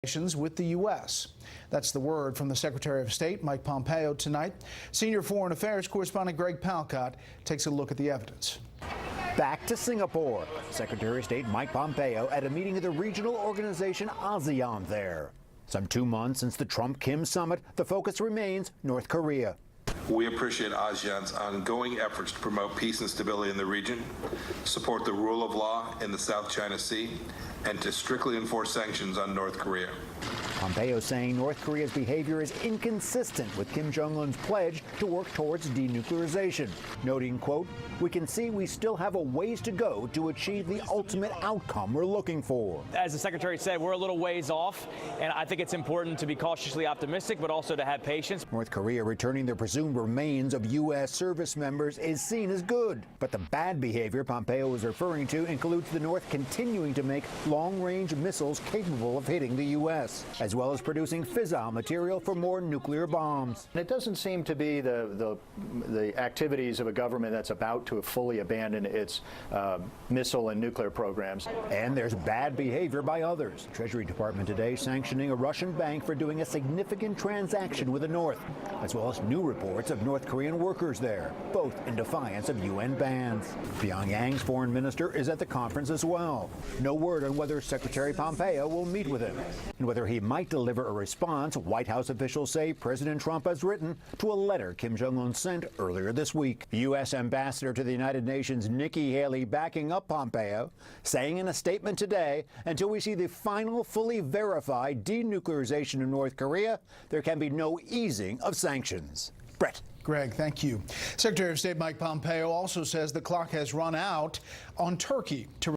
with the U.S. That's the word from the Secretary of State, Mike Pompeo, tonight. Senior Foreign Affairs correspondent Greg Palcott takes a look at the evidence. Back to Singapore. Secretary of State Mike Pompeo at a meeting of the regional organization ASEAN there. Some 2 months since the Trump-Kim summit, the focus remains North Korea. We appreciate ASEAN's ongoing efforts to promote peace and stability in the region, support the rule of law in the South China Sea, and to strictly enforce sanctions on North Korea. Pompeo saying North Korea's behavior is inconsistent with Kim Jong-un's pledge to work towards denuclearization, noting, quote, "We can see we still have a ways to go to achieve the ultimate outcome we're looking for." As the Secretary said, we're a little ways off, and I think it's important to be cautiously optimistic, but also to have patience. North Korea returning the presumed remains of U.S. service members is seen as good. But the bad behavior Pompeo is referring to includes the North continuing to make long-range missiles capable of hitting the U.S., as well as producing fissile material for more nuclear bombs. It doesn't seem to be the activities of a government that's about to fully abandon its missile and nuclear programs. And there's bad behavior by others. Treasury Department today sanctioning a Russian bank for doing a significant transaction with the North, as well as new reports of North Korean workers there, both in defiance of UN bans. Pyongyang's foreign minister is at the conference as well. No word on whether Secretary Pompeo will meet with him, and whether he might deliver a response, White House officials say President Trump has written to a letter Kim Jong-un sent earlier this week. U.S. Ambassador to the United Nations Nikki Haley backing up Pompeo, saying in a statement today, until we see the final fully verified denuclearization in North Korea, there can be no easing of sanctions. Brett. Greg, thank you. Secretary of State Mike Pompeo also says the clock has run out on Turkey to